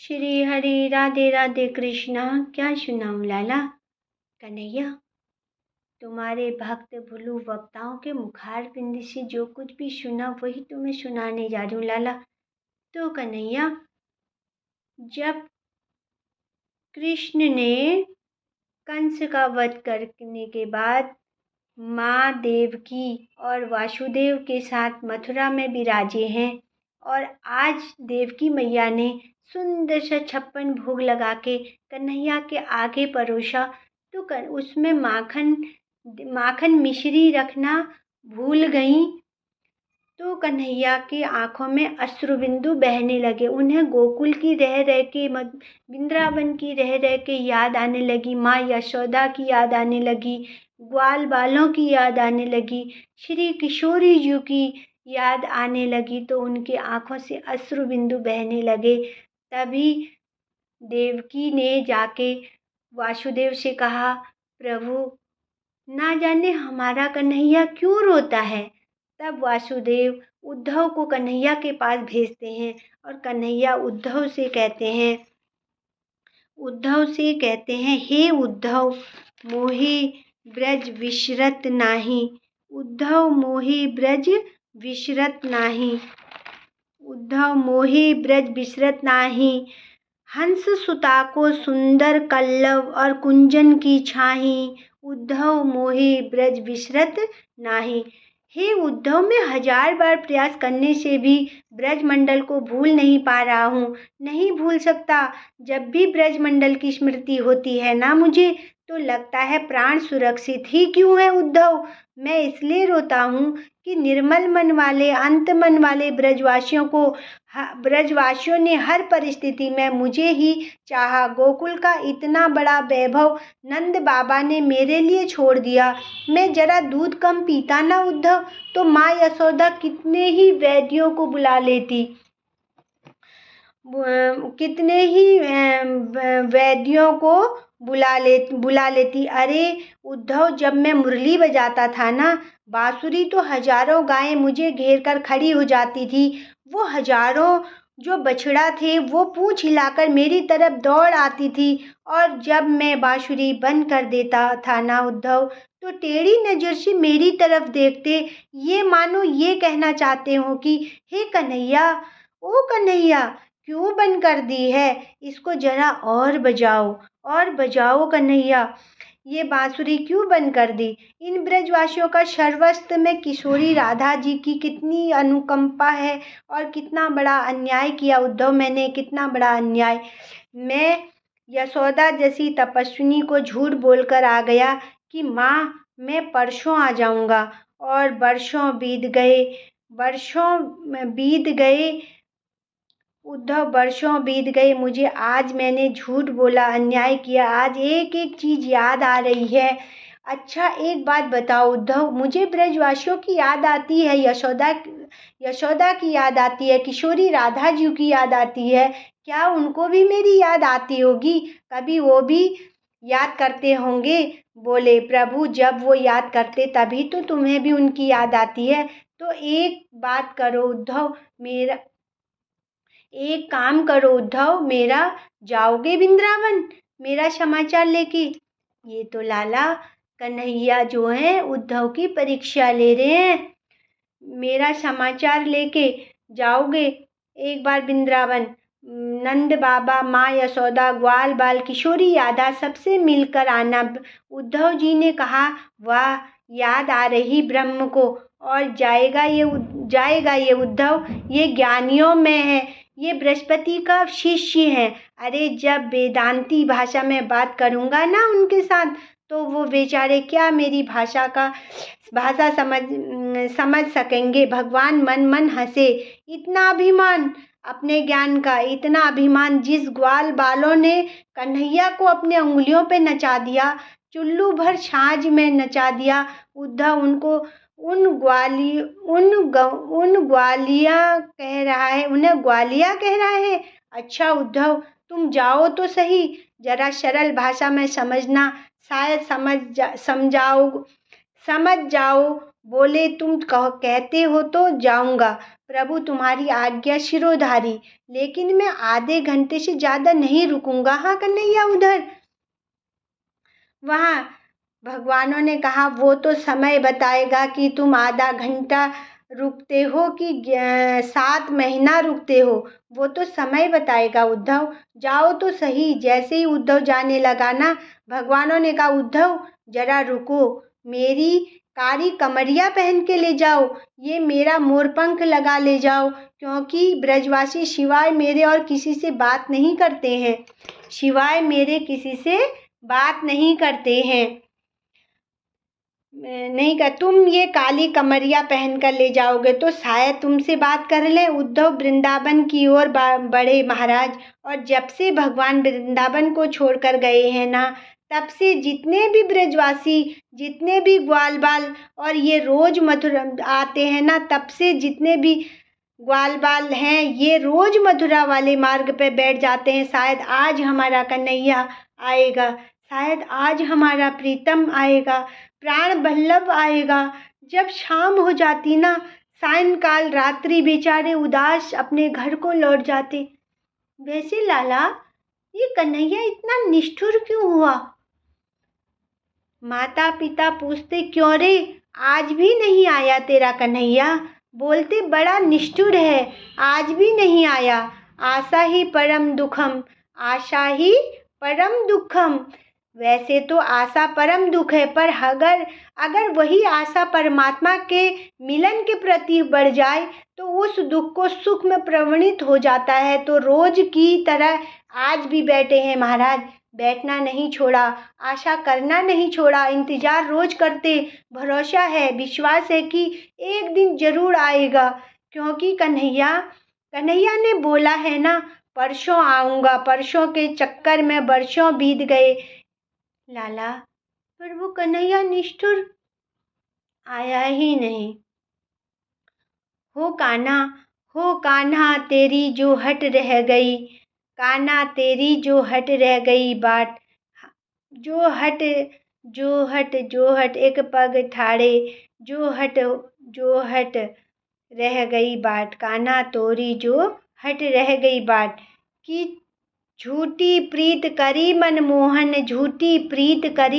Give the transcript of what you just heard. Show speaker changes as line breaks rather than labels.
श्री हरि राधे राधे कृष्णा। क्या सुनाऊं लाला? कन्हैया, तुम्हारे भक्त भुलू वक्ताओं के मुखार बिंद से जो कुछ भी सुना वही तुम्हें सुनाने जा रही हूँ लाला। तो कन्हैया, जब कृष्ण ने कंस का वध करने के बाद माँ देवकी और वासुदेव के साथ मथुरा में विराजे हैं और आज देवकी मैया ने सुंदर सा 56 भोग लगा के कन्हैया के आगे परोसा, तो उसमें माखन माखन मिश्री रखना भूल गई, तो कन्हैया की आंखों में अश्रुबिंदु बहने लगे। उन्हें गोकुल की रह रह के वृंदावन की रह रह के याद आने लगी, माँ यशोदा की याद आने लगी, ग्वाल बालों की याद आने लगी, श्री किशोरी जी की याद आने लगी, तो उनकी आंखों से अश्रुबिंदु बहने लगे। तभी देवकी ने जाके वासुदेव से कहा, प्रभु, ना जाने हमारा कन्हैया क्यों रोता है। तब वासुदेव उद्धव को कन्हैया के पास भेजते हैं और कन्हैया उद्धव से कहते हैं, हे उद्धव, मोहे ब्रज विशरत नाही। उद्धव मोहे ब्रज विशरत नाही। उद्धव मोहे ब्रज विशरत नाही। हंस सुता को सुंदर कल्लव और कुंजन की छाही। उद्धव मोहे ब्रज विशरत नाही। हे उद्धव, मैं 1000 बार प्रयास करने से भी ब्रजमंडल को भूल नहीं पा रहा हूँ, नहीं भूल सकता। जब भी ब्रजमंडल की स्मृति होती है ना मुझे, तो लगता है प्राण सुरक्षित ही क्यों है उद्धव। मैं इसलिए रोता हूँ कि निर्मल मन वाले, अंत मन वाले ब्रजवासियों ने हर परिस्थिति में मुझे ही चाहा। गोकुल का इतना बड़ा वैभव नंद बाबा ने मेरे लिए छोड़ दिया। मैं जरा दूध कम पीता ना उद्धव, तो माँ यशोदा कितने ही वैद्यों को बुला लेती, कितने ही वैद्यों को बुला लेती। अरे उद्धव, जब मैं मुरली बजाता था ना, बांसुरी, तो हजारों गायें मुझे घेर कर खड़ी हो जाती थी। वो हजारों जो बछड़ा थे वो पूंछ हिलाकर मेरी तरफ दौड़ आती थी, और जब मैं बांसुरी बंद कर देता था ना उद्धव, तो टेढ़ी नज़र से मेरी तरफ देखते, ये मानो ये कहना चाहते हो कि हे कन्हैया, ओ कन्हैया, क्यों बंद कर दी है, इसको जरा और बजाओ कन्हैया, ये बांसुरी क्यों बंद कर दी। इन ब्रजवासियों का सर्वस्व में किशोरी राधा जी की कितनी अनुकंपा है, और कितना बड़ा अन्याय किया उद्धव मैंने, कितना बड़ा अन्याय। मैं यशोदा जैसी तपस्विनी को झूठ बोलकर आ गया कि माँ, मैं परसों आ जाऊँगा, और वर्षों बीत गए उद्धव, वर्षों बीत गए। मुझे आज मैंने झूठ बोला, अन्याय किया, आज एक एक चीज़ याद आ रही है। अच्छा एक बात बताओ उद्धव, मुझे ब्रजवासियों की याद आती है, यशोदा की याद आती है, किशोरी राधा जी की याद आती है, क्या उनको भी मेरी याद आती होगी? कभी वो भी याद करते होंगे? बोले, प्रभु, जब वो याद करते तभी तो तुम्हें भी उनकी याद आती है। तो एक बात करो उद्धव, एक काम करो उद्धव, मेरा जाओगे वृंदावन मेरा समाचार लेके? ये तो लाला कन्हैया जो है उद्धव की परीक्षा ले रहे हैं। मेरा समाचार लेके जाओगे एक बार वृंदावन? नंद बाबा, माँ यशोदा, ग्वाल बाल, किशोरी राधा, सबसे मिलकर आना। उद्धव जी ने कहा, वाह, याद आ रही ब्रह्म को, और जाएगा ये उद्धव, ये ज्ञानियों में है, ये बृहस्पति का शिष्य है। अरे जब वेदांती भाषा में बात करूँगा ना उनके साथ, तो वो बेचारे क्या मेरी भाषा समझ सकेंगे। भगवान मन मन हंसे। इतना अभिमान अपने ज्ञान का, इतना अभिमान, जिस ग्वाल बालों ने कन्हैया को अपने उंगलियों पे नचा दिया, चुल्लू भर छाछ में नचा दिया उद्धव, उनको उन ग्वालिया कह रहा है, उन्हें ग्वालिया कह रहा है। अच्छा उद्धव, तुम जाओ तो सही, जरा सरल भाषा में समझना, शायद समझ जाओ बोले तुम कहते हो तो जाऊंगा, प्रभु तुम्हारी आज्ञा शिरोधारी, लेकिन मैं आधे घंटे से ज़्यादा नहीं रुकूंगा। हाँ कन्हैया उधर वहाँ भगवानों ने कहा वो तो समय बताएगा कि तुम आधा घंटा रुकते हो कि 7 महीना रुकते हो, वो तो समय बताएगा उद्धव। जाओ तो सही। जैसे ही उद्धव जाने लगा ना, भगवानों ने कहा उद्धव जरा रुको, मेरी कारी कमरिया पहन के ले जाओ, ये मेरा मोरपंख लगा ले जाओ, क्योंकि ब्रजवासी सिवाय मेरे और किसी से बात नहीं करते हैं, सिवाय मेरे किसी से बात नहीं करते हैं। नहीं कर तुम ये काली कमरिया पहन कर ले जाओगे तो शायद तुमसे बात कर ले। उद्धव वृंदावन की ओर बढ़े महाराज, और जब से भगवान वृंदावन को छोड़कर गए हैं ना, तब से जितने भी ब्रजवासी, जितने भी ग्वाल बाल और ये रोज मथुरा आते हैं ना, तब से जितने भी ग्वाल बाल हैं ये रोज मथुरा वाले मार्ग पे बैठ जाते हैं। शायद आज हमारा कन्हैया आएगा, शायद आज हमारा प्रीतम आएगा, प्राण बल्लभ आएगा। जब शाम हो जाती ना, सायंकाल रात्रि, बेचारे उदास अपने घर को लौट जाते। वैसे लाला, ये कन्हैया इतना निष्ठुर क्यों हुआ? माता पिता पूछते क्यों रे, आज भी नहीं आया तेरा कन्हैया? बोलते बड़ा निष्ठुर है, आज भी नहीं आया। आशा ही परम दुखम, आशा ही परम दुखम। वैसे तो आशा परम दुख है, पर अगर वही आशा परमात्मा के मिलन के प्रति बढ़ जाए तो उस दुख को सुख में परिवर्तित हो जाता है। तो रोज की तरह आज भी बैठे हैं महाराज, बैठना नहीं छोड़ा, आशा करना नहीं छोड़ा, इंतजार रोज करते, भरोसा है, विश्वास है कि एक दिन जरूर आएगा, क्योंकि कन्हैया ने बोला है ना, परसों आऊँगा। परसों के चक्कर में वर्षों बीत गए लाला, पर वो कन्हैया निष्ठुर आया ही नहीं। हो कान्हा तेरी जो हट रह गई, कान्हा तेरी जो हट रह गई बाट, जो हट एक पग ठाड़े, जो हट रह गई बाट, कान्हा तोरी जो हट रह गई बाट। कि झूठी प्रीत करी मनमोहन, झूठी प्रीत करी